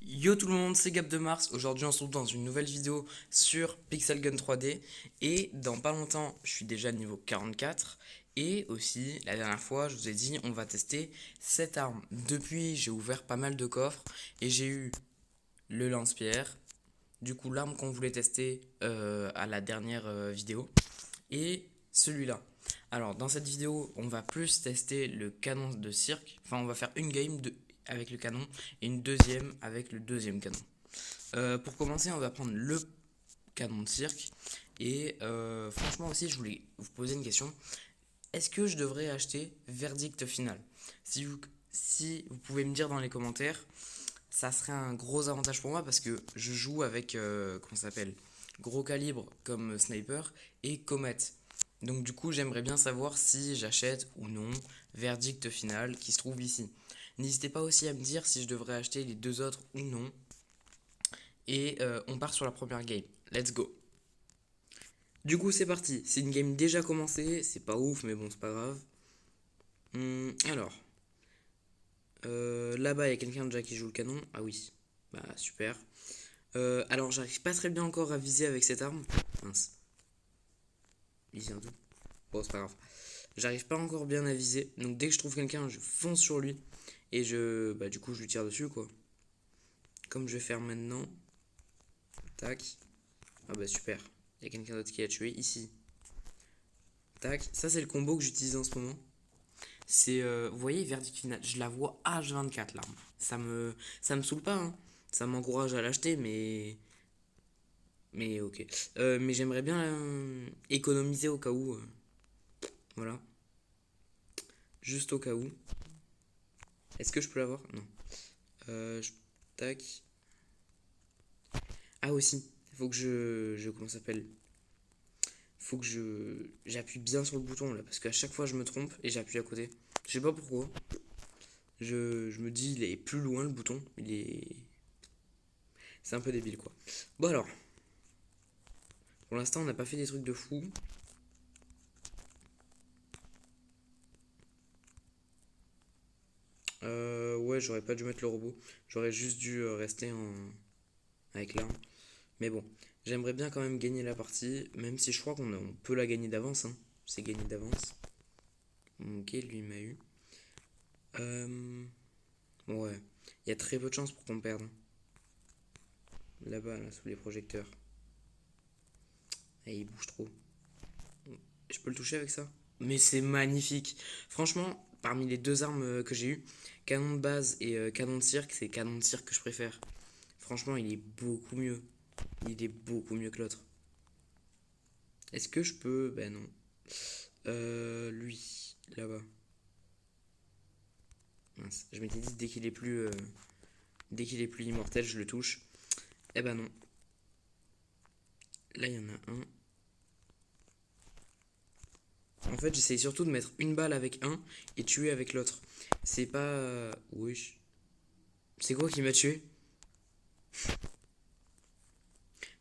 Yo tout le monde, c'est Gab de Mars. Aujourd'hui, on se retrouve dans une nouvelle vidéo sur Pixel Gun 3D. Et dans pas longtemps, je suis déjà niveau 44. Et aussi, la dernière fois, je vous ai dit, on va tester cette arme. Depuis, j'ai ouvert pas mal de coffres et j'ai eu le lance-pierre. Du coup, l'arme qu'on voulait tester à la dernière vidéo. Et celui-là. Alors, dans cette vidéo, on va plus tester le canon de cirque. Enfin, on va faire une avec le canon et une deuxième avec le deuxième canon. Pour commencer, on va prendre le canon de cirque. Et franchement aussi, je voulais vous poser une question. Est-ce que je devrais acheter verdict final? Si vous pouvez me dire dans les commentaires, ça serait un gros avantage pour moi parce que je joue avec, comment ça s'appelle, gros calibre comme sniper et comète. Donc du coup, j'aimerais bien savoir si j'achète ou non verdict final qui se trouve ici. N'hésitez pas aussi à me dire si je devrais acheter les deux autres ou non. Et on part sur la première game. Let's go. Du coup, c'est parti. C'est une game déjà commencée. C'est pas ouf, mais bon, c'est pas grave. Alors, là-bas, il y a quelqu'un déjà qui joue le canon. Ah oui. Bah, super. Alors, j'arrive pas très bien encore à viser avec cette arme. Mince. Il vient d'où? Bon, c'est pas grave. J'arrive pas encore bien à viser. Donc, dès que je trouve quelqu'un, je fonce sur lui. Et bah, du coup, je lui tire dessus, quoi. Comme je vais faire maintenant. Tac. Ah bah, super. Il y a quelqu'un d'autre qui a tué ici. Tac. Ça, c'est le combo que j'utilise en ce moment. C'est, vous voyez, verdict final. Je la vois H24 l'arme. Ça me saoule pas, hein. Ça m'encourage à l'acheter, mais ok. Mais j'aimerais bien économiser au cas où. Voilà. Juste au cas où. Est-ce que je peux l'avoir? Non. Tac. Ah aussi. Faut que comment ça s'appelle? Faut que j'appuie bien sur le bouton là. Parce qu'à chaque fois je me trompe et j'appuie à côté. Je sais pas pourquoi. Je me dis il est plus loin le bouton. C'est un peu débile quoi. Bon alors. Pour l'instant on n'a pas fait des trucs de fou. Ouais, j'aurais pas dû mettre le robot. J'aurais juste dû rester avec l'arme. Mais bon, j'aimerais bien quand même gagner la partie, même si je crois qu'on peut la gagner d'avance, hein. C'est gagné d'avance. Ok, lui il m'a eu. Euh, ouais, il y a très peu de chances pour qu'on perde, hein. Là-bas, là, sous les projecteurs. Et il bouge trop. Je peux le toucher avec ça? Mais c'est magnifique. Franchement, parmi les deux armes que j'ai eues, canon de base et canon de cirque, c'est canon de cirque que je préfère. Franchement, il est beaucoup mieux. Il est beaucoup mieux que l'autre. Est-ce que je peux? Ben non. Lui, là-bas. Mince. Je m'étais dit dès qu'il est plus immortel, je le touche. Eh ben non. Là, il y en a un. En fait, j'essaye surtout de mettre une balle avec un et tuer avec l'autre. C'est pas. Oui. C'est quoi qui m'a tué?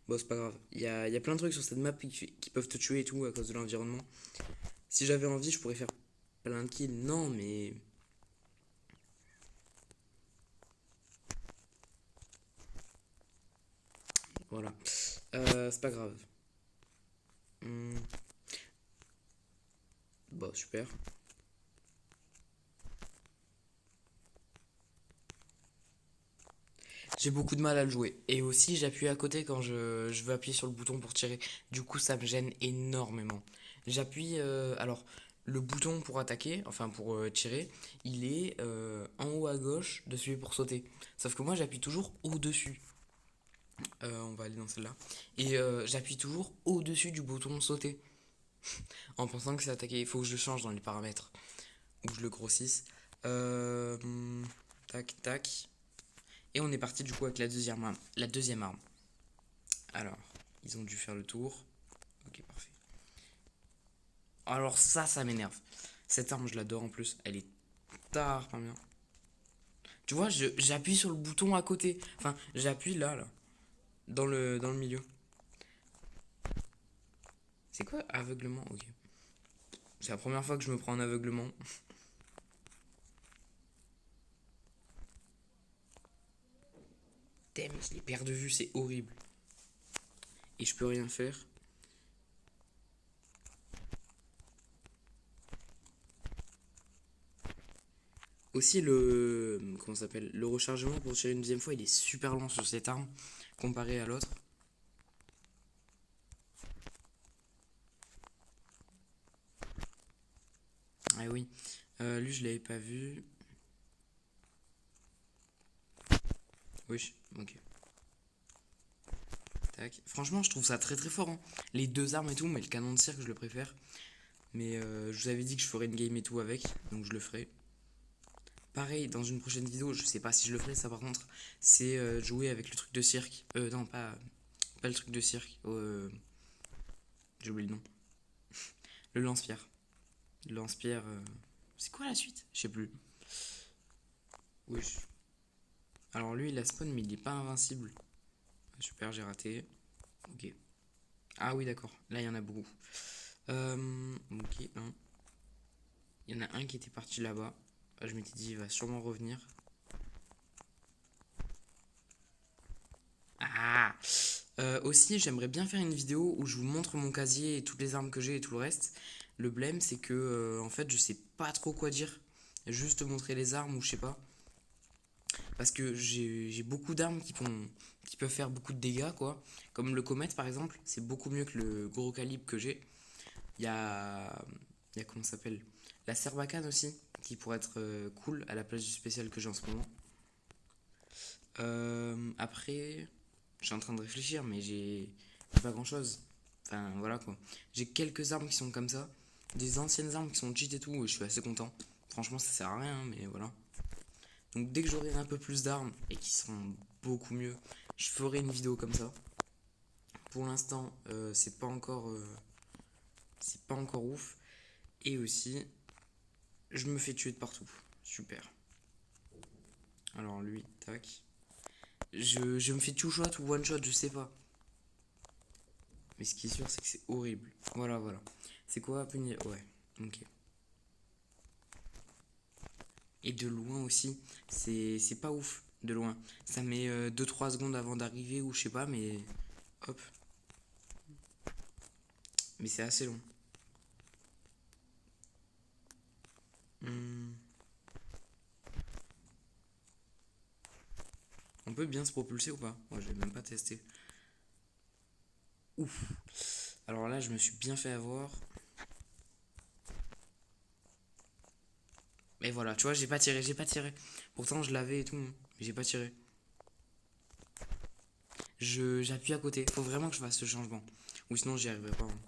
Bon, c'est pas grave. Il y a plein de trucs sur cette map qui peuvent te tuer et tout à cause de l'environnement. Si j'avais envie, je pourrais faire plein de kills. Non, mais. Voilà. C'est pas grave. Hmm. Bon, super. J'ai beaucoup de mal à le jouer. Et aussi, j'appuie à côté quand je veux appuyer sur le bouton pour tirer. Du coup, ça me gêne énormément. J'appuie. Alors, le bouton pour attaquer, enfin pour tirer, il est en haut à gauche de celui pour sauter. Sauf que moi, j'appuie toujours au-dessus. On va aller dans celle-là. Et j'appuie toujours au-dessus du bouton sauter. En pensant que c'est attaquer. Il faut que je le change dans les paramètres. Ou que je le grossisse. Euh, tac, tac. Et on est parti du coup avec la deuxième arme. Alors, ils ont dû faire le tour. Ok, parfait. Alors ça m'énerve. Cette arme, je l'adore en plus. Elle est tard, pas bien. Tu vois, j'appuie sur le bouton à côté. Enfin, j'appuie là, dans le milieu. C'est quoi aveuglement? Ok. C'est la première fois que je me prends un aveuglement. Putain, mais je les perds de vue, c'est horrible. Et je peux rien faire. Aussi, comment ça s'appelle, le rechargement pour tirer une deuxième fois, il est super lent sur cette arme comparé à l'autre. Ah oui, lui je l'avais pas vu. Oui, ok. Tac. Franchement, je trouve ça très très fort, hein. Les deux armes et tout, mais le canon de cirque, je le préfère. Mais je vous avais dit que je ferais une game et tout avec, donc je le ferai. Pareil, dans une prochaine vidéo, je sais pas si je le ferai ça par contre, c'est jouer avec le truc de cirque. Non, pas le truc de cirque. J'ai oublié le nom. Le lance-pierre. Le lance-pierre. C'est quoi la suite? Je sais plus. Oui. Alors lui, il a spawn, mais il est pas invincible. Super, j'ai raté. Ok. Ah oui, d'accord. Là, il y en a beaucoup. Ok, un. Il y en a un qui était parti là-bas. Je m'étais dit, il va sûrement revenir. Ah! Aussi, j'aimerais bien faire une vidéo où je vous montre mon casier et toutes les armes que j'ai et tout le reste. Le blème, c'est que en fait, je sais pas trop quoi dire. Juste montrer les armes ou je sais pas. Parce que j'ai beaucoup d'armes qui peuvent faire beaucoup de dégâts, quoi. Comme le comète, par exemple, c'est beaucoup mieux que le gros calibre que j'ai. Il y a, il y a comment ça s'appelle? La Serbacane aussi, qui pourrait être cool à la place du spécial que j'ai en ce moment. Après, je suis en train de réfléchir, mais j'ai pas grand chose. Enfin, voilà quoi. J'ai quelques armes qui sont comme ça. Des anciennes armes qui sont cheat et tout, et je suis assez content. Franchement, ça sert à rien, mais voilà. Donc, dès que j'aurai un peu plus d'armes et qui seront beaucoup mieux, je ferai une vidéo comme ça. Pour l'instant, c'est pas encore ouf. Et aussi, je me fais tuer de partout. Super. Alors, lui, tac. Je me fais two shot ou one shot, je sais pas. Mais ce qui est sûr, c'est que c'est horrible. Voilà, voilà. C'est quoi, punir? Ouais, ok. Et de loin aussi, c'est pas ouf, de loin. Ça met 2-3 secondes avant d'arriver ou je sais pas, mais hop. Mais c'est assez long. Hmm. On peut bien se propulser ou pas? Moi, j'ai même pas testé. Ouf. Alors là, je me suis bien fait avoir. Mais voilà, tu vois, j'ai pas tiré, j'ai pas tiré. Pourtant, je l'avais et tout, mais j'ai pas tiré. J'appuie à côté. Faut vraiment que je fasse ce changement. Ou sinon, j'y arriverai pas, hein.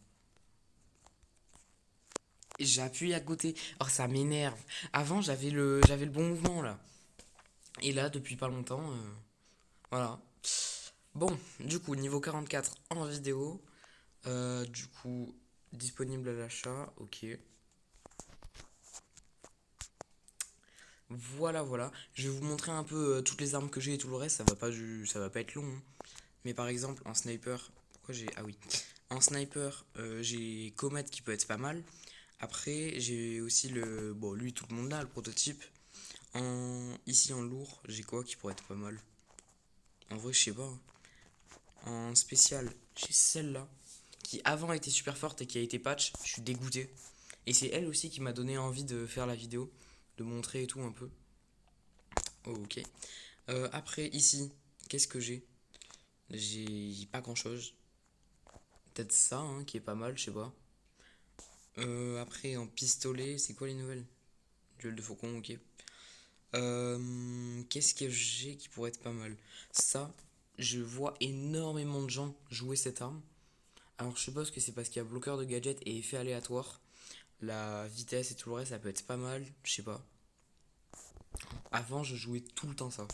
J'appuie à côté. Oh, ça m'énerve. Avant, j'avais le bon mouvement là. Et là, depuis pas longtemps, voilà. Bon, du coup, niveau 44 en vidéo. Du coup, disponible à l'achat. Ok. Voilà, voilà. Je vais vous montrer un peu toutes les armes que j'ai et tout le reste. Ça va pas être long, hein. Mais par exemple, en sniper. Pourquoi j'ai. Ah oui. En sniper, j'ai Comet qui peut être pas mal. Après, j'ai aussi le. Bon, lui, tout le monde l'a, le prototype. Ici, en lourd, j'ai quoi qui pourrait être pas mal? En vrai, je sais pas, hein. En spécial, j'ai celle-là, qui avant était super forte et qui a été patch. Je suis dégoûté. Et c'est elle aussi qui m'a donné envie de faire la vidéo, de montrer et tout un peu. Oh, ok. Après, ici, qu'est-ce que j'ai? J'ai pas grand-chose. Peut-être ça, hein, qui est pas mal, je sais pas. Après, en pistolet, c'est quoi les nouvelles? Duel de faucon, ok. Qu'est-ce que j'ai qui pourrait être pas mal? Ça, je vois énormément de gens jouer cette arme. Alors je suppose que c'est parce qu'il y a bloqueur de gadget et effet aléatoire. La vitesse et tout le reste, ça peut être pas mal, je sais pas. Avant, je jouais tout le temps ça.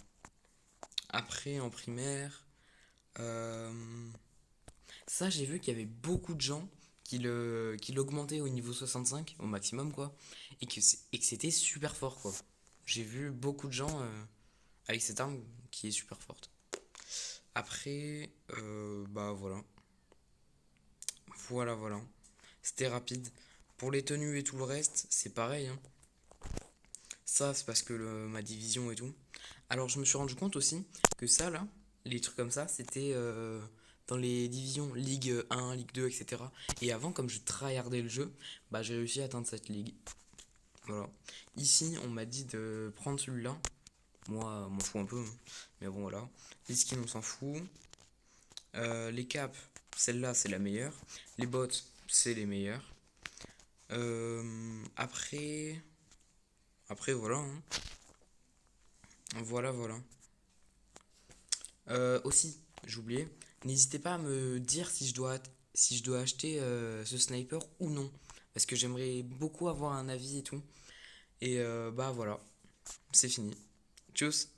Après, en primaire, euh, ça, j'ai vu qu'il y avait beaucoup de gens qui l'augmentaient au niveau 65, au maximum, quoi. Et que c'était super fort, quoi. J'ai vu beaucoup de gens avec cette arme qui est super forte. Après, bah voilà. Voilà, voilà. C'était rapide. Pour les tenues et tout le reste, c'est pareil, hein. Ça, c'est parce que ma division et tout. Alors, je me suis rendu compte aussi que ça, là, les trucs comme ça, c'était dans les divisions Ligue 1, Ligue 2, etc. Et avant, comme je tryhardais le jeu, bah j'ai réussi à atteindre cette ligue. Voilà. Ici, on m'a dit de prendre celui-là. Moi, m'en fous un peu, hein. Mais bon, voilà. Les skins, on s'en fout. Les caps, celle-là, c'est la meilleure. Les bots, c'est les meilleurs. Après... Après, voilà, hein. Voilà, voilà. Aussi, j'oubliais, n'hésitez pas à me dire si je dois acheter ce sniper ou non. Parce que j'aimerais beaucoup avoir un avis et tout. Et bah voilà, c'est fini. Tchuss!